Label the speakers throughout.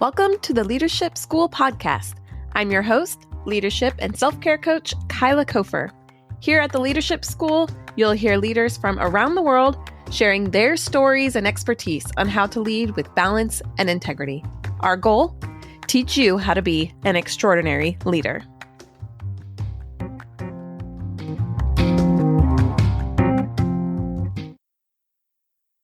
Speaker 1: Welcome to the Leadership School podcast. I'm your host, leadership and self-care coach, Kyla Kofer. Here at the Leadership School, you'll hear leaders from around the world sharing their stories and expertise on how to lead with balance and integrity. Our goal? Teach you how to be an extraordinary leader.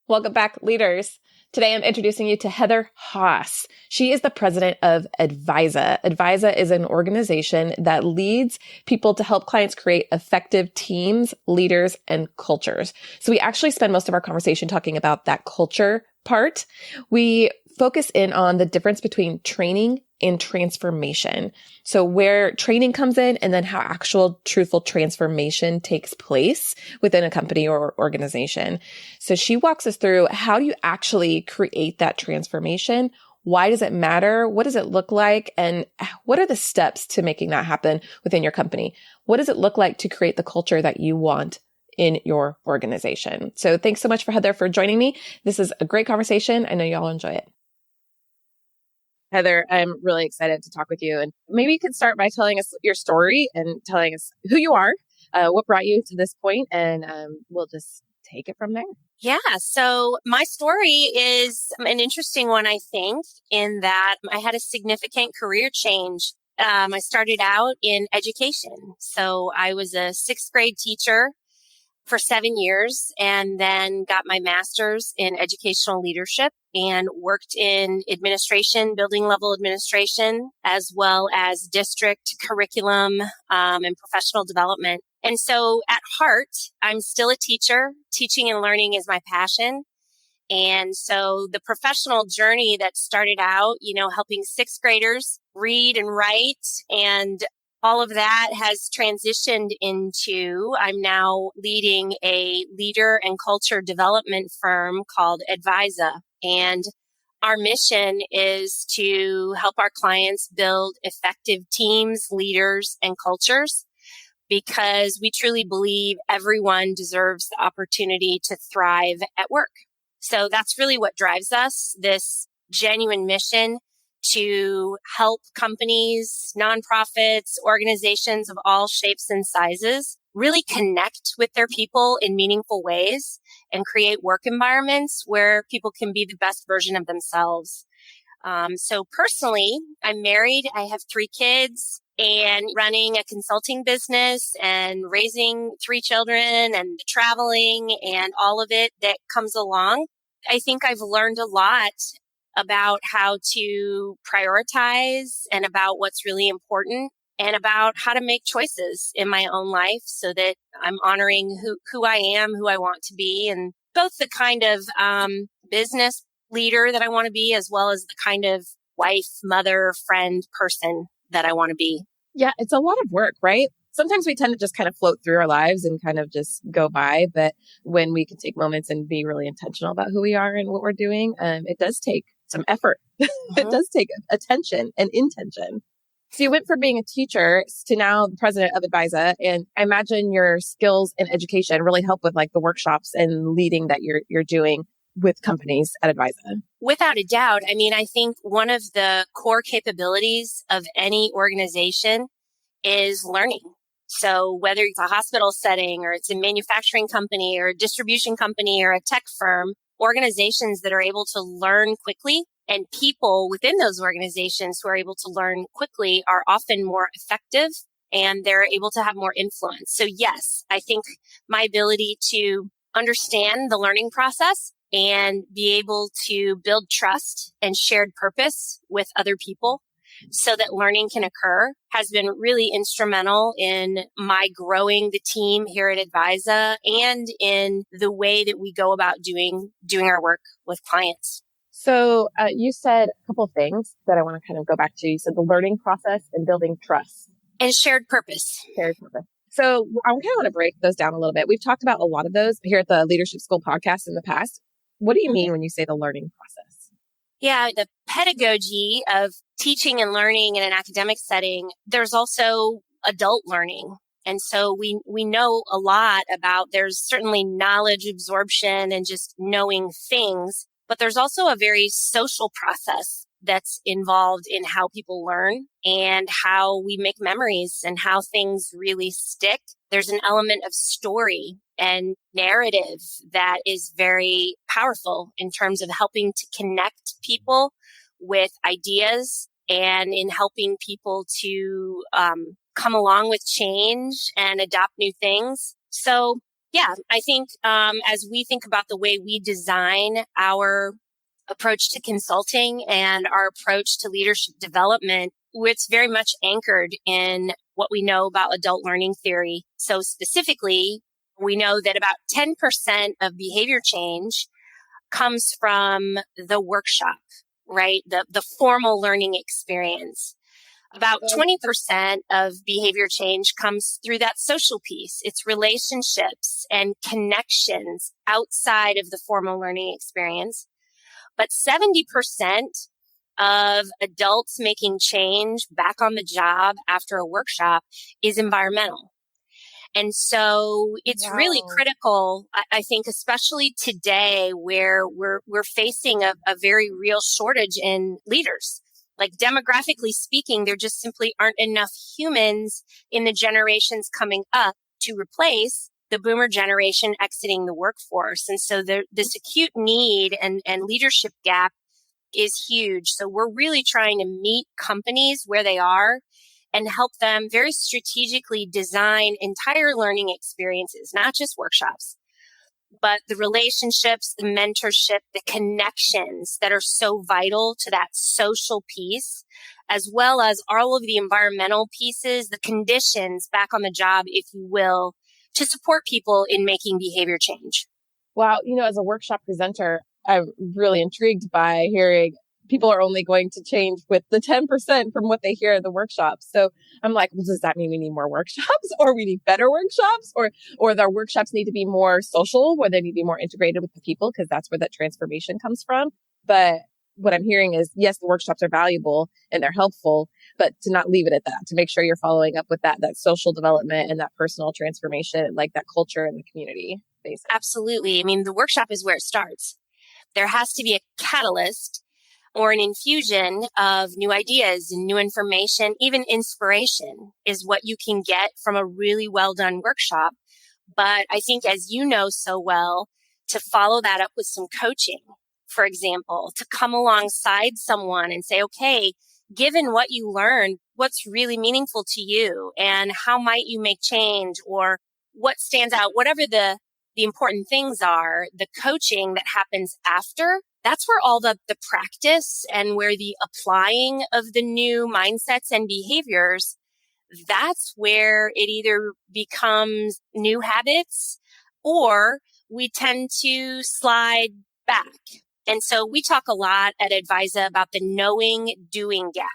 Speaker 1: Welcome back, leaders. Today, I'm introducing you to Heather Haas. She is the president of Advisa. Advisa is an organization that leads people to help clients create effective teams, leaders, and cultures. So we actually spend most of our conversation talking about that culture part. We focus in on the difference between training and transformation. So where training comes in and then how actual truthful transformation takes place within a company or organization. So she walks us through how do you actually create that transformation? Why does it matter? What does it look like? And what are the steps to making that happen within your company? What does it look like to create the culture that you want in your organization? So thanks so much for Heather for joining me. This is a great conversation. I know you all enjoy it. Heather, I'm really excited to talk with you. And maybe you could start by telling us your story and telling us who you are, what brought you to this point, and we'll just take it from there.
Speaker 2: Yeah. So my story is an interesting one, I think, in that I had a significant career change. I started out in education. So I was a sixth grade teacher for 7 years and then got my master's in educational leadership and worked in administration, building level administration, as well as district curriculum and professional development. And so at heart, I'm still a teacher. Teaching and learning is my passion. And so the professional journey that started out, helping sixth graders read and write, and all of that has transitioned into, I'm now leading a leader and culture development firm called Advisa. And our mission is to help our clients build effective teams, leaders, and cultures, because we truly believe everyone deserves the opportunity to thrive at work. So that's really what drives us, this genuine mission to help companies, nonprofits, organizations of all shapes and sizes really connect with their people in meaningful ways and create work environments where people can be the best version of themselves. So personally, I'm married. I have 3 kids and running a consulting business and raising 3 children and traveling and all of it that comes along. I think I've learned a lot about how to prioritize and about what's really important and about how to make choices in my own life so that I'm honoring who I am, who I want to be, and both the kind of business leader that I want to be, as well as the kind of wife, mother, friend, person that I want to be.
Speaker 1: Yeah, it's a lot of work, right? Sometimes we tend to just kind of float through our lives and kind of just go by. But when we can take moments and be really intentional about who we are and what we're doing, it does take some effort. It does take attention and intention. So you went from being a teacher to now the president of Advisa. And I imagine your skills in education really help with like the workshops and leading that you're doing with companies at Advisa.
Speaker 2: Without a doubt. I mean, I think one of the core capabilities of any organization is learning. So whether it's a hospital setting or it's a manufacturing company or a distribution company or a tech firm, organizations that are able to learn quickly and people within those organizations who are able to learn quickly are often more effective and they're able to have more influence. So yes, I think my ability to understand the learning process and be able to build trust and shared purpose with other people so that learning can occur has been really instrumental in my growing the team here at Advisa and in the way that we go about doing our work with clients.
Speaker 1: So you said a couple of things that I want to kind of go back to. You said the learning process and building trust.
Speaker 2: And shared purpose.
Speaker 1: Shared purpose. So I kind of want to break those down a little bit. We've talked about a lot of those here at the Leadership School podcast in the past. What do you mean when you say the learning process?
Speaker 2: Yeah, the pedagogy of teaching and learning in an academic setting, there's also adult learning. And so we know a lot about, there's certainly knowledge absorption and just knowing things, but there's also a very social process that's involved in how people learn and how we make memories and how things really stick. There's an element of story and narrative that is very powerful in terms of helping to connect people with ideas and in helping people to come along with change and adopt new things. So yeah, I think as we think about the way we design our approach to consulting and our approach to leadership development, it's very much anchored in what we know about adult learning theory. So specifically, we know that about 10% of behavior change comes from the workshop, right? The formal learning experience. About 20% of behavior change comes through that social piece. It's relationships and connections outside of the formal learning experience. But 70% of adults making change back on the job after a workshop is environmental. And so it's really critical, I think, especially today where we're facing a very real shortage in leaders. Like demographically speaking, there just simply aren't enough humans in the generations coming up to replace the boomer generation exiting the workforce. And so this acute need and leadership gap is huge. So we're really trying to meet companies where they are and help them very strategically design entire learning experiences, not just workshops, but the relationships, the mentorship, the connections that are so vital to that social piece, as well as all of the environmental pieces, the conditions back on the job, if you will, to support people in making behavior change.
Speaker 1: Wow. As a workshop presenter, I'm really intrigued by hearing people are only going to change with the 10% from what they hear in the workshops. So I'm like, well, does that mean we need more workshops or we need better workshops or the workshops need to be more social where they need to be more integrated with the people? Cause that's where that transformation comes from. But what I'm hearing is, yes, the workshops are valuable and they're helpful, but to not leave it at that, to make sure you're following up with that social development and that personal transformation, like that culture in the community. Basically.
Speaker 2: Absolutely. I mean, the workshop is where it starts. There has to be a catalyst or an infusion of new ideas and new information, even inspiration is what you can get from a really well done workshop. But I think, as you know so well, to follow that up with some coaching, for example, to come alongside someone and say, okay, given what you learned, what's really meaningful to you and how might you make change or what stands out, whatever the important things are, the coaching that happens after, that's where all the practice and where the applying of the new mindsets and behaviors, that's where it either becomes new habits or we tend to slide back. And so we talk a lot at Advisa about the knowing doing gap.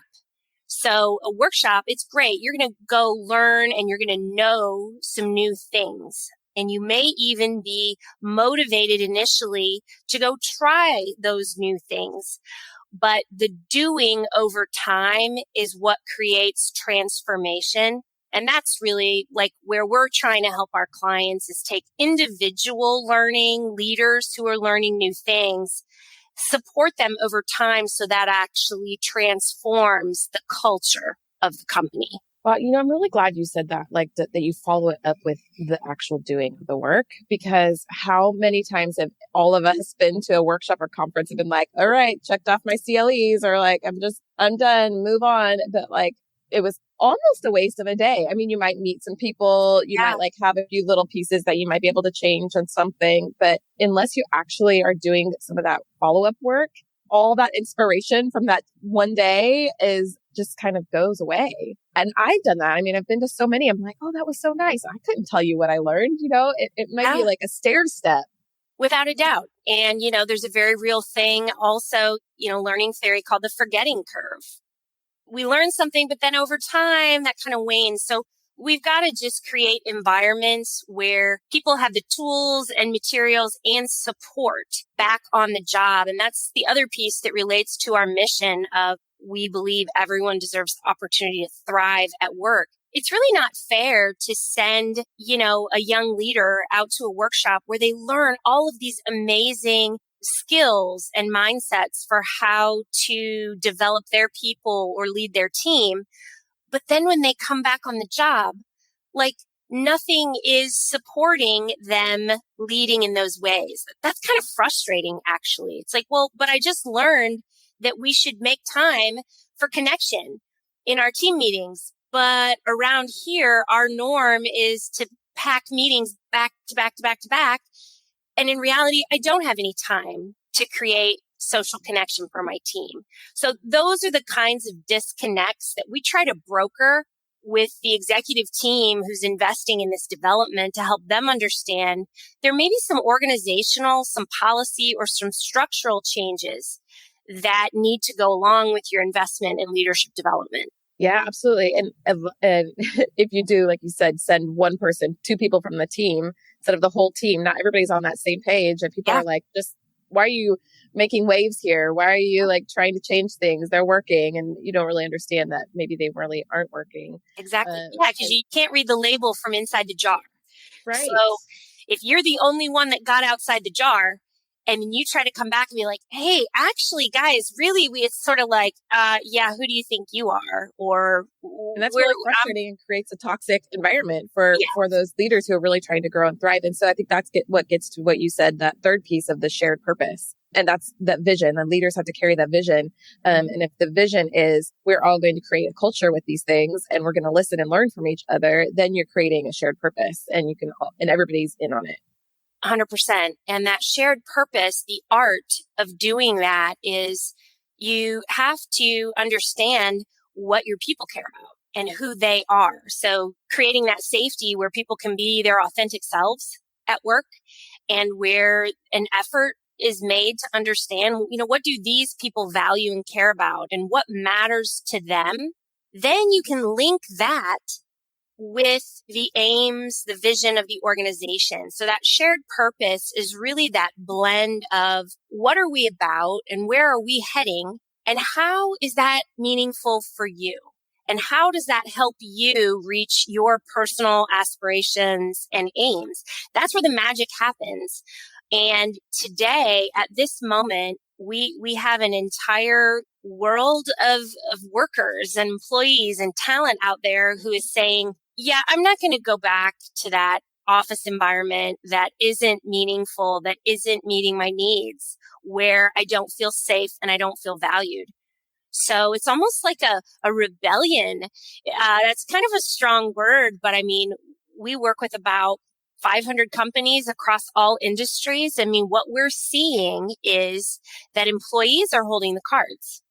Speaker 2: So a workshop, it's great. You're going to go learn and you're going to know some new things. And you may even be motivated initially to go try those new things. But the doing over time is what creates transformation. And that's really like where we're trying to help our clients is take individual learning leaders who are learning new things, support them over time so that actually transforms the culture of the company.
Speaker 1: Well, I'm really glad you said that, like that you follow it up with the actual doing of the work, because how many times have all of us been to a workshop or conference and been like, all right, checked off my CLEs or like, I'm done, move on. But like, it was almost a waste of a day. I mean, you might meet some people, you might like have a few little pieces that you might be able to change on something, but unless you actually are doing some of that follow-up work, all that inspiration from that one day is just kind of goes away. And I've done that. I mean, I've been to so many. I'm like, oh, that was so nice. I couldn't tell you what I learned. It might be like a stair step.
Speaker 2: Without a doubt. And, there's a very real thing also, learning theory called the forgetting curve. We learn something, but then over time that kind of wanes. So we've got to just create environments where people have the tools and materials and support back on the job. And that's the other piece that relates to our mission of we believe everyone deserves the opportunity to thrive at work. It's really not fair to send, a young leader out to a workshop where they learn all of these amazing skills and mindsets for how to develop their people or lead their team. But then when they come back on the job, like nothing is supporting them leading in those ways. That's kind of frustrating, actually. It's like, well, but I just learned that we should make time for connection in our team meetings. But around here, our norm is to pack meetings back to back to back to back. And in reality, I don't have any time to create social connection for my team. So those are the kinds of disconnects that we try to broker with the executive team who's investing in this development to help them understand there may be some organizational, some policy, or some structural changes that need to go along with your investment in leadership development.
Speaker 1: Yeah, absolutely. And if you do, like you said, send one person, two people from the team instead of the whole team, not everybody's on that same page. And people are like, just why are you making waves here? Why are you like trying to change things? They're working. And you don't really understand that maybe they really aren't working.
Speaker 2: Exactly. Yeah, because you can't read the label from inside the jar.
Speaker 1: Right.
Speaker 2: So if you're the only one that got outside the jar, and then you try to come back and be like, hey, actually, guys, really, it's sort of like, yeah, who do you think you are?
Speaker 1: And that's really frustrating and creates a toxic environment for those leaders who are really trying to grow and thrive. And so I think that's what gets to what you said, that third piece of the shared purpose. And that's that vision. And leaders have to carry that vision. And if the vision is we're all going to create a culture with these things and we're going to listen and learn from each other, then you're creating a shared purpose and and everybody's in on it.
Speaker 2: 100%. And that shared purpose, the art of doing that is you have to understand what your people care about and who they are. So creating that safety where people can be their authentic selves at work and where an effort is made to understand, what do these people value and care about and what matters to them? Then you can link that with the aims, the vision of the organization. So that shared purpose is really that blend of what are we about and where are we heading and how is that meaningful for you? And how does that help you reach your personal aspirations and aims? That's where the magic happens. And today, at this moment, we have an entire world of workers and employees and talent out there who is saying, yeah, I'm not going to go back to that office environment that isn't meaningful, that isn't meeting my needs, where I don't feel safe and I don't feel valued. So it's almost like a rebellion. That's kind of a strong word, but I mean, we work with about 500 companies across all industries. I mean, what we're seeing is that employees are holding the cards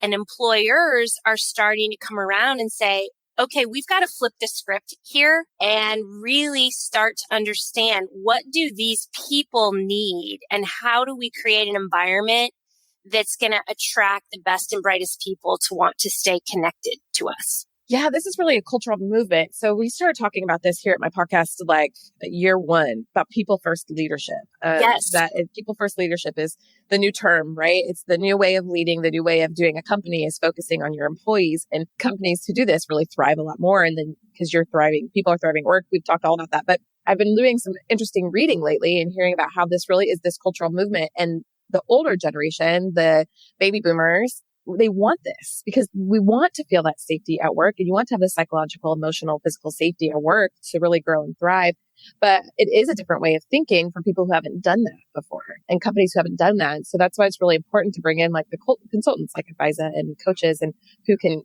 Speaker 2: and employers are starting to come around and say, okay, we've got to flip the script here and really start to understand what do these people need and how do we create an environment that's going to attract the best and brightest people to want to stay connected to us.
Speaker 1: Yeah, this is really a cultural movement. So we started talking about this here at my podcast, like year one, about people first leadership.
Speaker 2: Yes.
Speaker 1: That people first leadership is the new term, right? It's the new way of leading, the new way of doing a company is focusing on your employees, and companies who do this really thrive a lot more. And then because you're thriving, people are thriving at work. We've talked all about that, but I've been doing some interesting reading lately and hearing about how this really is this cultural movement. And the older generation, the baby boomers, they want this because we want to feel that safety at work and you want to have the psychological, emotional, physical safety at work to really grow and thrive. But it is a different way of thinking for people who haven't done that before and companies who haven't done that. So that's why it's really important to bring in like the consultants like Advisa and coaches and who can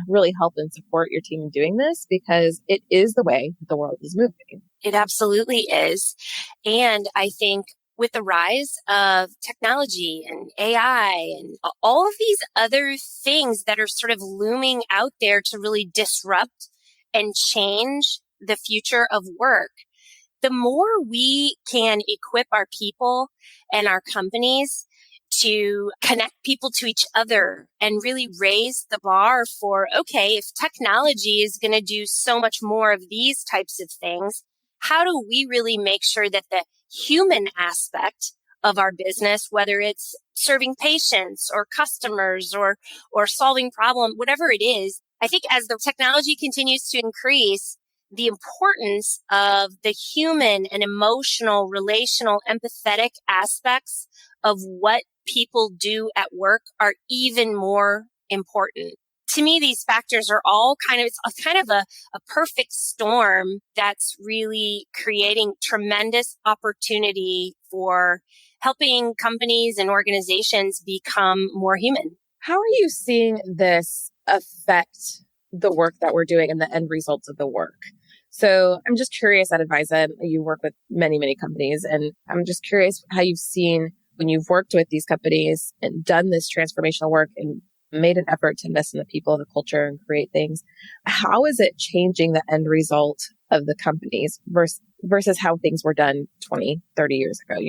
Speaker 1: really help and support your team in doing this because it is the way that the world is moving.
Speaker 2: It absolutely is. And I think with the rise of technology and AI and all of these other things that are sort of looming out there to really disrupt and change the future of work, the more we can equip our people and our companies to connect people to each other and really raise the bar for, okay, if technology is going to do so much more of these types of things, how do we really make sure that the human aspect of our business, whether it's serving patients or customers or solving problem, whatever it is, I think as the technology continues to increase, the importance of the human and emotional, relational, empathetic aspects of what people do at work are even more important. To me, these factors are all it's kind of a perfect storm that's really creating tremendous opportunity for helping companies and organizations become more human.
Speaker 1: How are you seeing this affect the work that we're doing and the end results of the work? So I'm just curious at Advisa, you work with many, many companies, and I'm just curious how you've seen when you've worked with these companies and done this transformational work and made an effort to invest in the people, the culture, and create things. How is it changing the end result of the companies versus how things were done 20, 30 years ago,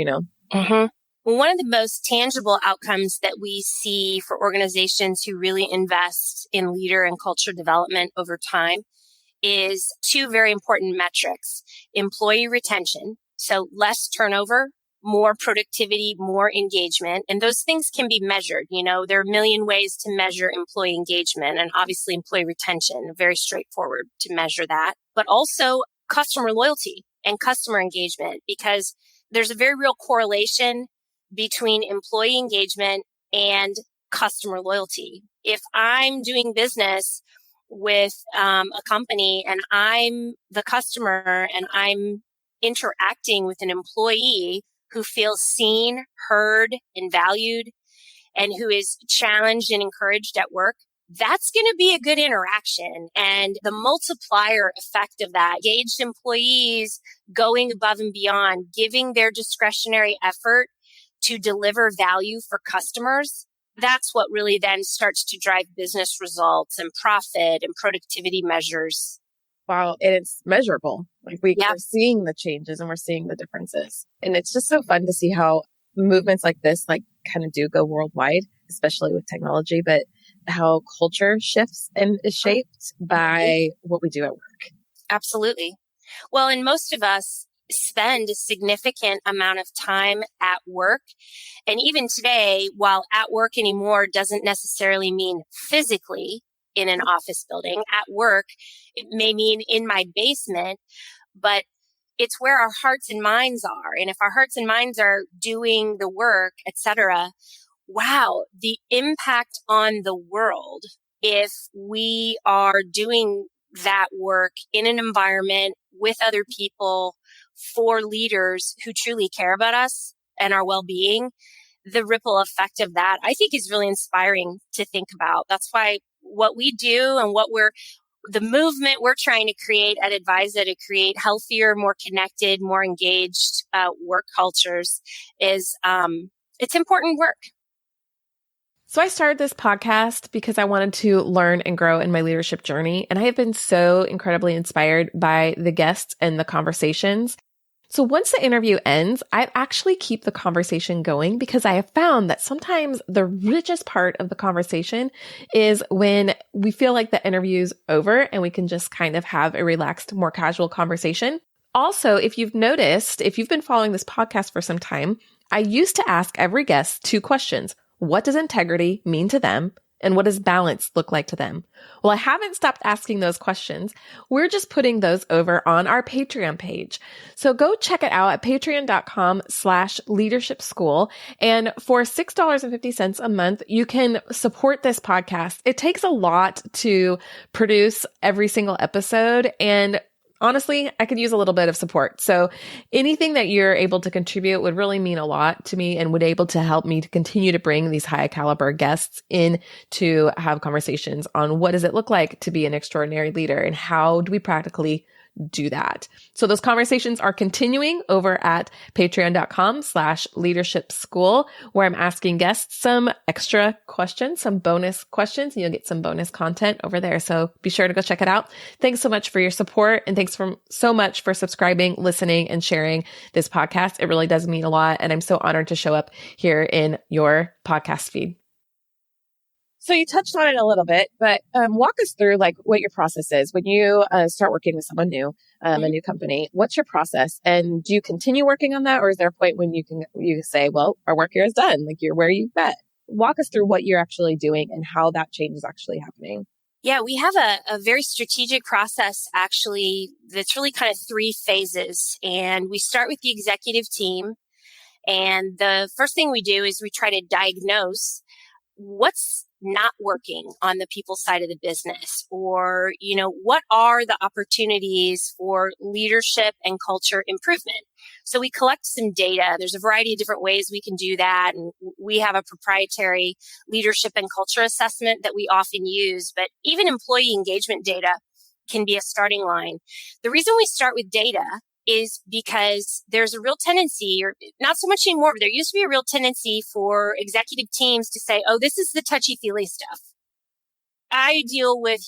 Speaker 2: Mm-hmm. Well, one of the most tangible outcomes that we see for organizations who really invest in leader and culture development over time is two very important metrics: employee retention, so less turnover, more productivity, more engagement. And those things can be measured. There are a million ways to measure employee engagement, and obviously employee retention, very straightforward to measure that, but also customer loyalty and customer engagement, because there's a very real correlation between employee engagement and customer loyalty. If I'm doing business with a company and I'm the customer and I'm interacting with an employee who feels seen, heard, and valued, and who is challenged and encouraged at work, that's going to be a good interaction. And the multiplier effect of that, engaged employees going above and beyond, giving their discretionary effort to deliver value for customers, that's what really then starts to drive business results and profit and productivity measures.
Speaker 1: Wow. And it's measurable. We're seeing the changes and we're seeing the differences. And it's just so fun to see how movements like this, kind of do go worldwide, especially with technology, but how culture shifts and is shaped by what we do at work.
Speaker 2: Absolutely. Well, and most of us spend a significant amount of time at work. And even today, while at work anymore doesn't necessarily mean physically in an office building, at work, it may mean in my basement, but it's where our hearts and minds are. And if our hearts and minds are doing the work, etc., wow, the impact on the world if we are doing that work in an environment with other people for leaders who truly care about us and our well-being, the ripple effect of that, I think, is really inspiring to think about. That's why what we do and the movement we're trying to create at Advisa to create healthier, more connected, more engaged work cultures is, it's important work.
Speaker 1: So I started this podcast because I wanted to learn and grow in my leadership journey. And I have been so incredibly inspired by the guests and the conversations. So once the interview ends, I actually keep the conversation going because I have found that sometimes the richest part of the conversation is when we feel like the interview's over and we can just kind of have a relaxed, more casual conversation. Also, if you've noticed, if you've been following this podcast for some time, I used to ask every guest 2 questions. What does integrity mean to them? And what does balance look like to them? Well, I haven't stopped asking those questions. We're just putting those over on our Patreon page. So go check it out at patreon.com/leadership school. And for $6.50 a month, you can support this podcast. It takes a lot to produce every single episode, and honestly, I could use a little bit of support. So anything that you're able to contribute would really mean a lot to me and would able to help me to continue to bring these high caliber guests in to have conversations on what does it look like to be an extraordinary leader and how do we practically do that. So those conversations are continuing over at patreon.com/leadership school, where I'm asking guests some extra questions, some bonus questions, and you'll get some bonus content over there. So be sure to go check it out. Thanks so much for your support. And thanks so much for subscribing, listening, and sharing this podcast. It really does mean a lot. And I'm so honored to show up here in your podcast feed. So you touched on it a little bit, but walk us through what your process is when you start working with someone new, a new company. What's your process, and do you continue working on that, or is there a point when you say, "Well, our work here is done. You're where you've been." Walk us through what you're actually doing and how that change is actually happening.
Speaker 2: Yeah, we have a very strategic process actually that's really kind of three phases. And we start with the executive team. And the first thing we do is we try to diagnose what's not working on the people side of the business, or what are the opportunities for leadership and culture improvement. So we collect some data. There's a variety of different ways we can do that, and we have a proprietary leadership and culture assessment that we often use, but even employee engagement data can be a starting line. The reason we start with data is because there's a real tendency, or not so much anymore, but there used to be a real tendency for executive teams to say, oh, this is the touchy-feely stuff. I deal with,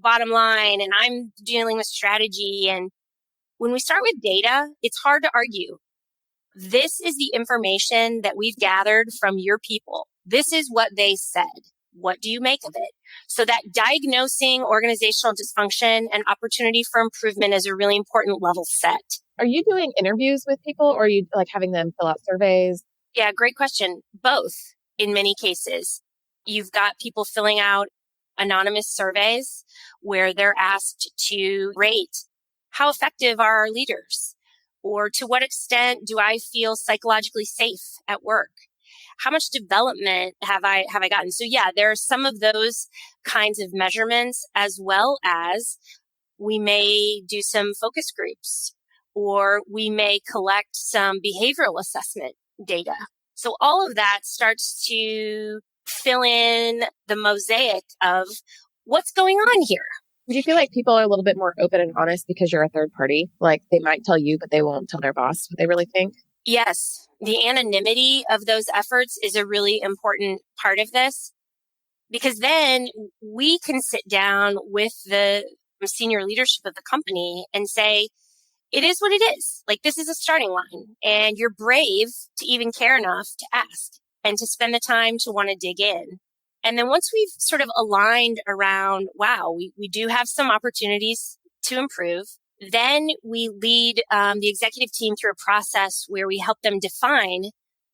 Speaker 2: bottom line, and I'm dealing with strategy. And when we start with data, it's hard to argue. This is the information that we've gathered from your people. This is what they said. What do you make of it? So that diagnosing organizational dysfunction and opportunity for improvement is a really important level set.
Speaker 1: Are you doing interviews with people, or are you like having them fill out surveys?
Speaker 2: Yeah, great question. Both in many cases. You've got people filling out anonymous surveys where they're asked to rate how effective are our leaders, or to what extent do I feel psychologically safe at work? How much development have I gotten? So yeah, there are some of those kinds of measurements, as well as we may do some focus groups, or we may collect some behavioral assessment data. So all of that starts to fill in the mosaic of what's going on here.
Speaker 1: Do you feel like people are a little bit more open and honest because you're a third party? Like they might tell you, but they won't tell their boss what they really think?
Speaker 2: Yes, the anonymity of those efforts is a really important part of this, because then we can sit down with the senior leadership of the company and say, it is what it is. Like, this is a starting line, and you're brave to even care enough to ask and to spend the time to want to dig in. And then once we've sort of aligned around, wow, we do have some opportunities to improve, then we lead the executive team through a process where we help them define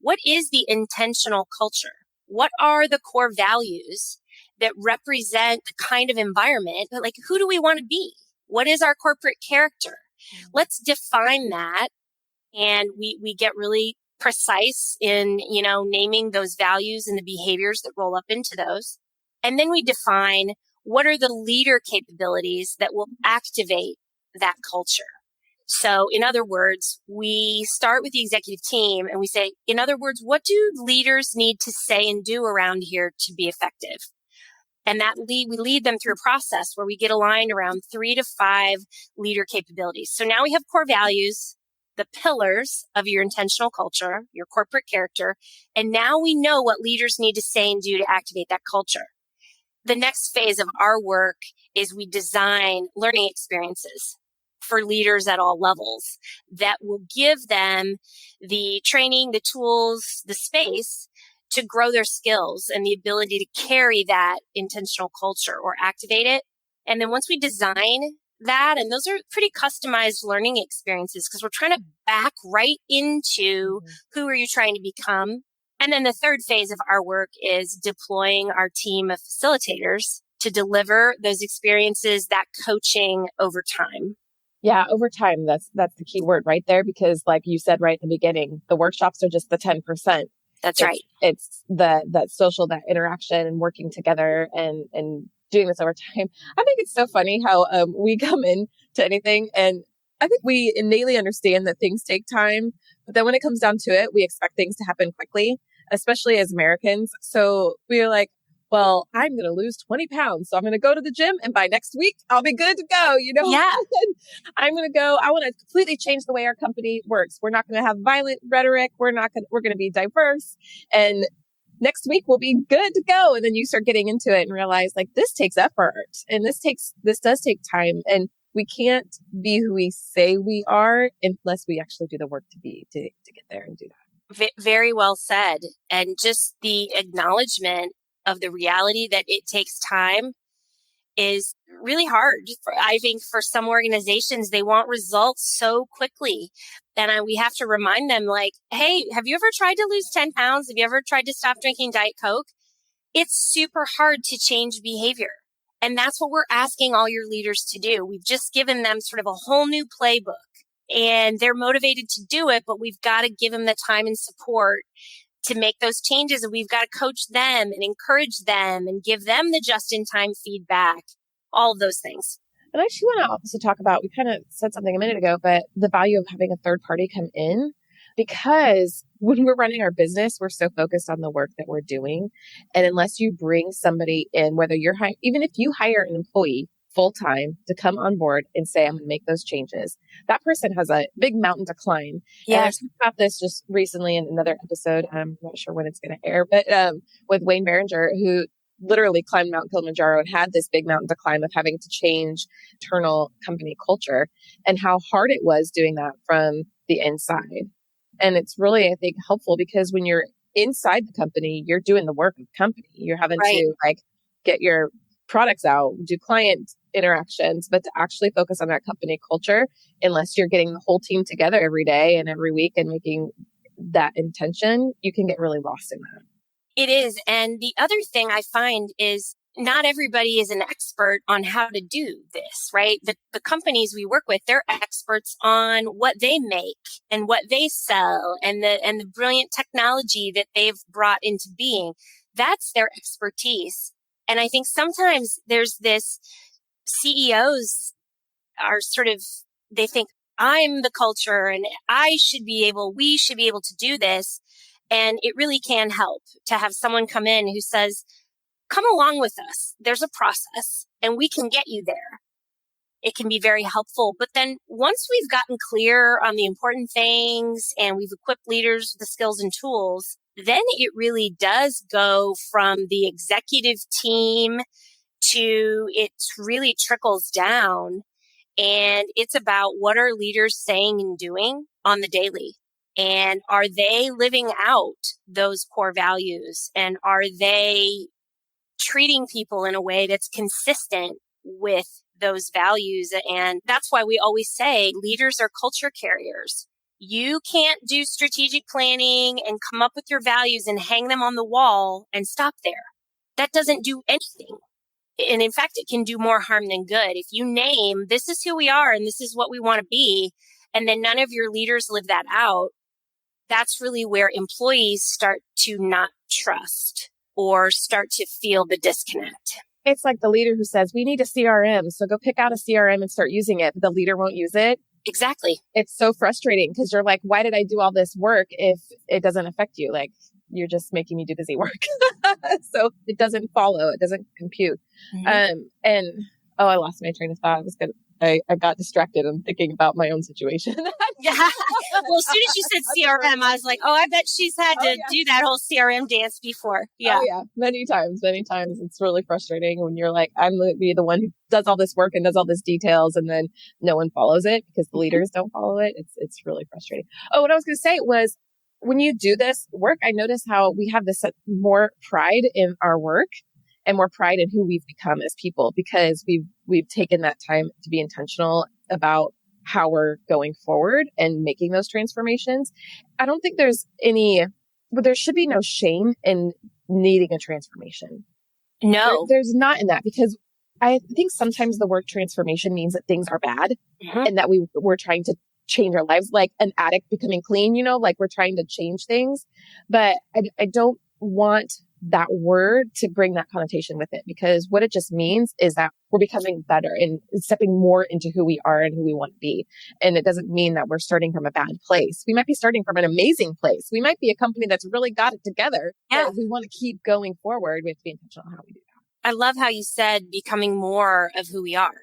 Speaker 2: what is the intentional culture? What are the core values that represent the kind of environment, like who do we want to be? What is our corporate character? Let's define that. And we get really precise in, naming those values and the behaviors that roll up into those. And then we define what are the leader capabilities that will activate that culture. So in other words, we start with the executive team and we say, in other words, what do leaders need to say and do around here to be effective? And we lead them through a process where we get aligned around 3 to 5 leader capabilities. So now we have core values, the pillars of your intentional culture, your corporate character. And now we know what leaders need to say and do to activate that culture. The next phase of our work is we design learning experiences for leaders at all levels that will give them the training, the tools, the space to grow their skills and the ability to carry that intentional culture or activate it. And then once we design that, and those are pretty customized learning experiences because we're trying to back right into who are you trying to become. And then the third phase of our work is deploying our team of facilitators to deliver those experiences, that coaching over time.
Speaker 1: Yeah, over time, that's the key word right there, because like you said right at the beginning, the workshops are just the 10%.
Speaker 2: That's right.
Speaker 1: It's that social, that interaction and working together and doing this over time. I think it's so funny how we come in to anything, and I think we innately understand that things take time, but then when it comes down to it, we expect things to happen quickly, especially as Americans. So we're like, well, I'm going to lose 20 pounds. So I'm going to go to the gym, and by next week, I'll be good to go.
Speaker 2: Yeah.
Speaker 1: I'm going to go. I want to completely change the way our company works. We're not going to have violent rhetoric. We're going to be diverse. And next week we'll be good to go. And then you start getting into it and realize like this takes effort, and this does take time. And we can't be who we say we are unless we actually do the work to get there and do that.
Speaker 2: Very well said. And just the acknowledgement of the reality that it takes time is really hard. I think for some organizations, they want results so quickly. And we have to remind them like, hey, have you ever tried to lose 10 pounds? Have you ever tried to stop drinking Diet Coke? It's super hard to change behavior. And that's what we're asking all your leaders to do. We've just given them sort of a whole new playbook and they're motivated to do it, but we've got to give them the time and support to make those changes. And we've got to coach them and encourage them and give them the just-in-time feedback, all of those things.
Speaker 1: And I actually want to also talk about, we kind of said something a minute ago, but the value of having a third party come in, because when we're running our business, we're so focused on the work that we're doing. And unless you bring somebody in, whether you're even if you hire an employee full time to come on board and say, I'm going to make those changes, that person has a big mountain to climb. Yeah. And I talked about this just recently in another episode. I'm not sure when it's going to air, but with Wayne Barringer, who literally climbed Mount Kilimanjaro and had this big mountain to climb of having to change internal company culture, and how hard it was doing that from the inside. And it's really, I think, helpful because when you're inside the company, you're doing the work of the company. You're having to like get your products out, do client interactions, but to actually focus on that company culture, unless you're getting the whole team together every day and every week and making that intention, you can get really lost in that.
Speaker 2: It is. And the other thing I find is not everybody is an expert on how to do this, right? The companies we work with, they're experts on what they make and what they sell and the brilliant technology that they've brought into being. That's their expertise. And I think sometimes there's this CEOs are sort of, they think I'm the culture and we should be able to do this. And it really can help to have someone come in who says, come along with us. There's a process and we can get you there. It can be very helpful. But then once we've gotten clear on the important things and we've equipped leaders with the skills and tools, then it really does go from the executive team to it really trickles down. And it's about what are leaders saying and doing on the daily. And are they living out those core values? And are they treating people in a way that's consistent with those values? And that's why we always say leaders are culture carriers. You can't do strategic planning and come up with your values and hang them on the wall and stop there. That doesn't do anything. And in fact, it can do more harm than good. If you name, this is who we are and this is what we want to be, and then none of your leaders live that out, that's really where employees start to not trust or start to feel the disconnect.
Speaker 1: It's like the leader who says, we need a CRM. So go pick out a CRM and start using it. But the leader won't use it.
Speaker 2: Exactly.
Speaker 1: It's so frustrating because you're like, why did I do all this work if it doesn't affect you? Like, you're just making me do busy work. So it doesn't follow. It doesn't compute. Mm-hmm. I lost my train of thought. I got distracted and thinking about my own situation.
Speaker 2: Yeah. Well, as soon as you said CRM, I was like, I bet she's had to do that whole CRM dance before. Yeah.
Speaker 1: Oh, yeah. Many times. It's really frustrating when you're like, I'm going to be the one who does all this work and does all this details, and then no one follows it because the leaders don't follow it. It's really frustrating. Oh, what I was going to say was, when you do this work, I notice how we have this more pride in our work and more pride in who we've become as people, because we've taken that time to be intentional about how we're going forward and making those transformations. I don't think there should be no shame in needing a transformation.
Speaker 2: No.
Speaker 1: There's not in that, because I think sometimes the word transformation means that things are bad and that we're trying to change our lives, like an addict becoming clean, like we're trying to change things. But I don't want that word to bring that connotation with it, because what it just means is that we're becoming better and stepping more into who we are and who we want to be. And it doesn't mean that we're starting from a bad place. We might be starting from an amazing place. We might be a company that's really got it together. Yeah. But we want to keep going forward. We have to be intentional on how we do that.
Speaker 2: I love how you said becoming more of who we are.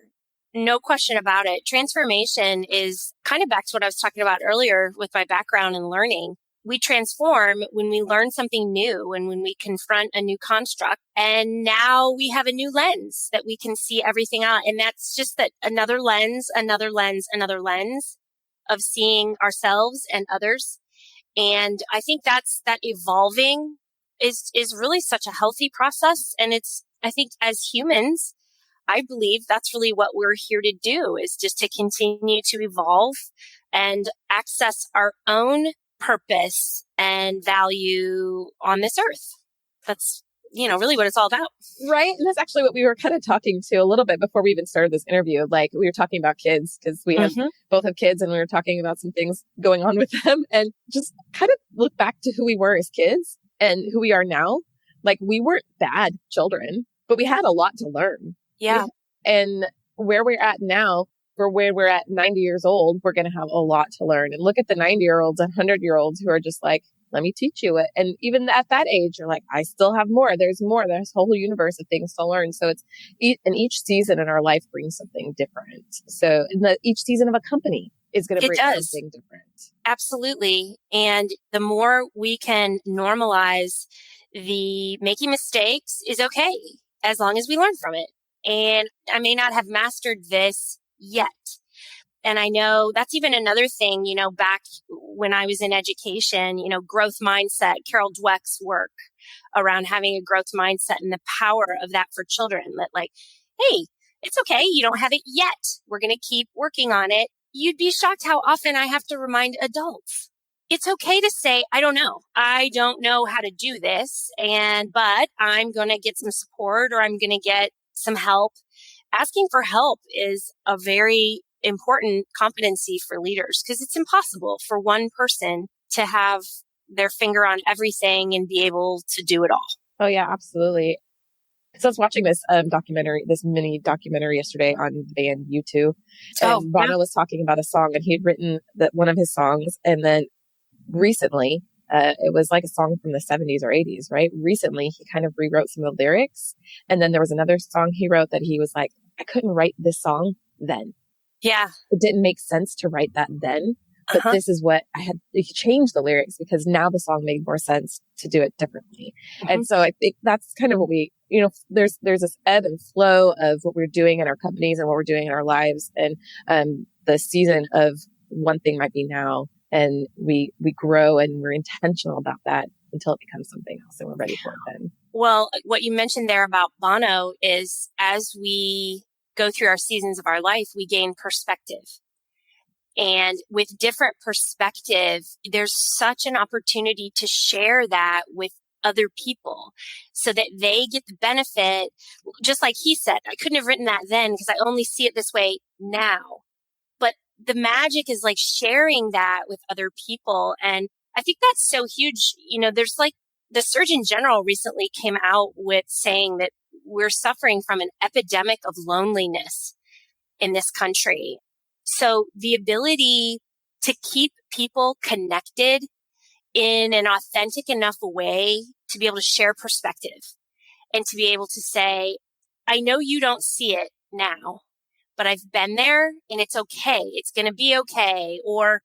Speaker 2: No question about it. Transformation is kind of back to what I was talking about earlier with my background in learning. We transform when we learn something new and when we confront a new construct. And now we have a new lens that we can see everything out. And that's just that another lens of seeing ourselves and others. And I think that evolving is really such a healthy process. And I think as humans, I believe that's really what we're here to do, is just to continue to evolve and access our own purpose and value on this earth. That's really what it's all about.
Speaker 1: Right. And that's actually what we were kind of talking to a little bit before we even started this interview. Like we were talking about kids because we both have kids, and we were talking about some things going on with them, and just kind of look back to who we were as kids and who we are now. Like we weren't bad children, but we had a lot to learn.
Speaker 2: Yeah.
Speaker 1: And where we're at now, for where we're at 90 years old, we're going to have a lot to learn. And look at the 90-year-olds and 100-year-olds who are just like, let me teach you it. And even at that age, you're like, I still have more. There's more. There's a whole universe of things to learn. So it's, and each season in our life brings something different. So each season of a company is going to bring something different.
Speaker 2: Absolutely. And the more we can normalize the making mistakes is okay, as long as we learn from it. And I may not have mastered this yet. And I know that's even another thing, back when I was in education, growth mindset, Carol Dweck's work around having a growth mindset and the power of that for children, that like, hey, it's okay. You don't have it yet. We're going to keep working on it. You'd be shocked how often I have to remind adults. It's okay to say, I don't know. I don't know how to do this. But I'm going to get some support, or I'm going to get some help. Asking for help is a very important competency for leaders, because it's impossible for one person to have their finger on everything and be able to do it all.
Speaker 1: Oh yeah, absolutely. So I was watching this this mini documentary yesterday on the band U2, and Bono was talking about a song, and he had written one of his songs, and then recently, it was like a song from the 70s or 80s, right? Recently, he kind of rewrote some of the lyrics, and then there was another song he wrote that he was like, I couldn't write this song then.
Speaker 2: Yeah.
Speaker 1: It didn't make sense to write that then. But this is what I had to change the lyrics, because now the song made more sense to do it differently. And so I think that's kind of what we, there's this ebb and flow of what we're doing in our companies and what we're doing in our lives. And the season of one thing might be now, and we grow and we're intentional about that until it becomes something else and we're ready for it then.
Speaker 2: Well, what you mentioned there about Bono is, as we go through our seasons of our life, we gain perspective. And with different perspective, there's such an opportunity to share that with other people so that they get the benefit. Just like he said, I couldn't have written that then because I only see it this way now. But the magic is like sharing that with other people. And I think that's so huge. There's like the Surgeon General recently came out with saying that we're suffering from an epidemic of loneliness in this country. So the ability to keep people connected in an authentic enough way to be able to share perspective and to be able to say, I know you don't see it now, but I've been there and it's okay. It's going to be okay. Or,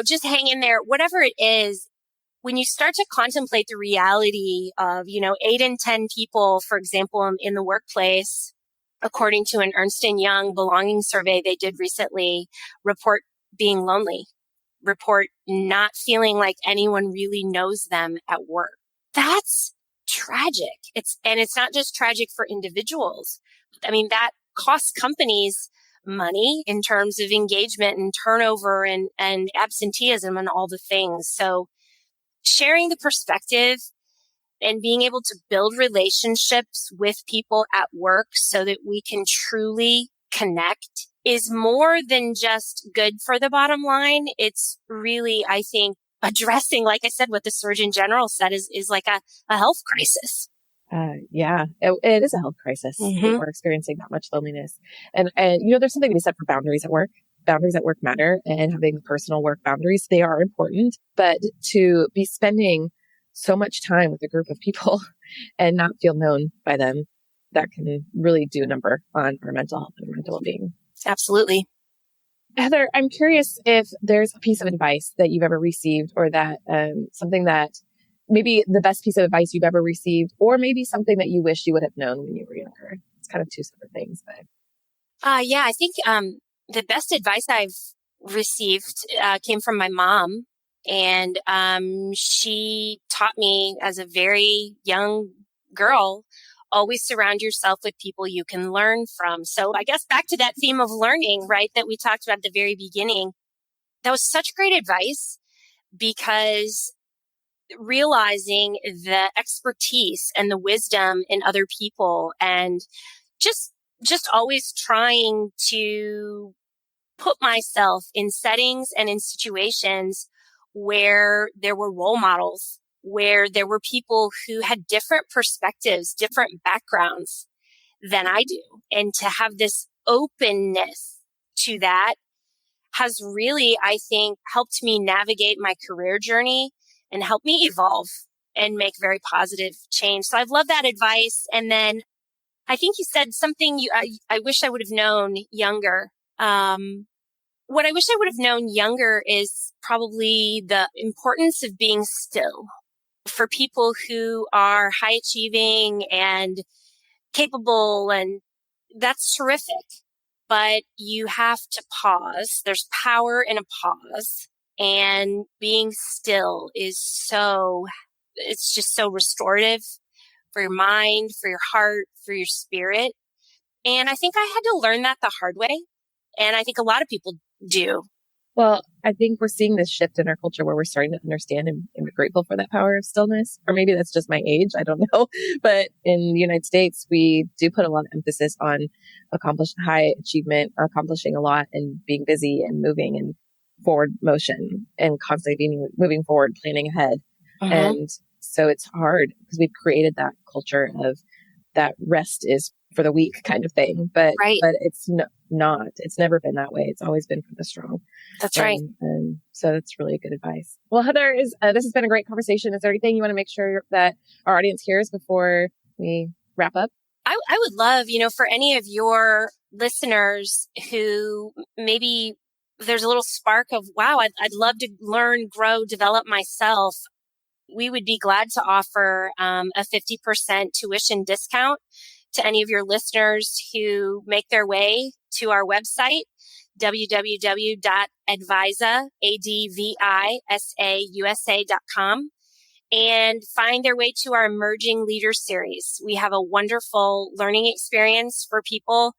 Speaker 2: just hang in there, whatever it is. When you start to contemplate the reality of, 8 in 10 people, for example, in the workplace, according to an Ernst & Young belonging survey they did recently, report being lonely, report not feeling like anyone really knows them at work. That's tragic. It's not just tragic for individuals. I mean, that costs companies money in terms of engagement and turnover and absenteeism and all the things. So sharing the perspective and being able to build relationships with people at work so that we can truly connect is more than just good for the bottom line. It's really, I think, addressing, like I said, what the Surgeon General said is like a health crisis.
Speaker 1: Yeah, it is a health crisis. We're experiencing that much loneliness. And there's something to be said for boundaries at work. Boundaries at work matter, and having personal work boundaries, they are important. But to be spending so much time with a group of people and not feel known by them, that can really do a number on our mental health and mental well-being.
Speaker 2: Absolutely.
Speaker 1: Heather, I'm curious if there's a piece of advice that you've ever received, or that something that maybe the best piece of advice you've ever received, or maybe something that you wish you would have known when you were younger. It's kind of two separate things, but.
Speaker 2: Yeah, I think the best advice I've received came from my mom. And she taught me as a very young girl, always surround yourself with people you can learn from. So I guess back to that theme of learning, right, that we talked about at the very beginning. That was such great advice, because realizing the expertise and the wisdom in other people, and just always trying to put myself in settings and in situations where there were role models, where there were people who had different perspectives, different backgrounds than I do. And to have this openness to that has really, I think, helped me navigate my career journey and helped me evolve and make very positive change. So I've loved that advice. And then I think you said something I wish I would have known younger. What I wish I would have known younger is probably the importance of being still for people who are high achieving and capable, and that's terrific. But you have to pause. There's power in a pause, and being still it's just so restorative for your mind, for your heart, for your spirit. And I think I had to learn that the hard way. And I think a lot of people do.
Speaker 1: Well, I think we're seeing this shift in our culture where we're starting to understand and be grateful for that power of stillness. Or maybe that's just my age. I don't know. But in the United States, we do put a lot of emphasis on high achievement, accomplishing a lot and being busy and moving and forward motion and constantly moving forward, planning ahead.
Speaker 2: Mm-hmm.
Speaker 1: And so it's hard because we've created that culture of that rest is for the weak kind of thing. But it's not. It's never been that way. It's always been for the strong.
Speaker 2: That's right.
Speaker 1: And so that's really good advice. Well, Heather, this has been a great conversation. Is there anything you want to make sure that our audience hears before we wrap up?
Speaker 2: I would love, for any of your listeners who maybe there's a little spark of, wow, I'd love to learn, grow, develop myself. We would be glad to offer a 50% tuition discount to any of your listeners who make their way to our website, www.advisausa.com, and find their way to our Emerging Leaders series. We have a wonderful learning experience for people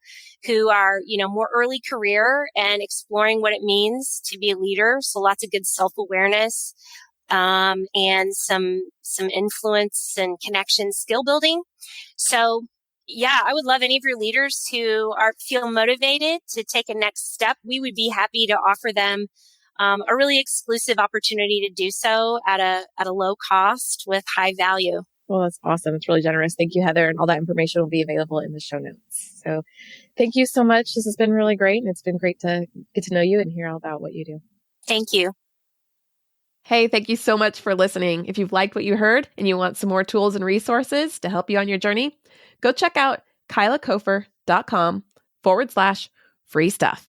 Speaker 2: who are, more early career and exploring what it means to be a leader. So lots of good self-awareness, and some influence and connection skill building. So yeah, I would love any of your leaders who feel motivated to take a next step. We would be happy to offer them a really exclusive opportunity to do so at a low cost with high value.
Speaker 1: Well, that's awesome. It's really generous. Thank you, Heather. And all that information will be available in the show notes. So thank you so much. This has been really great. And it's been great to get to know you and hear all about what you do.
Speaker 2: Thank you.
Speaker 1: Hey, thank you so much for listening. If you've liked what you heard and you want some more tools and resources to help you on your journey, go check out kylakofer.com/free stuff.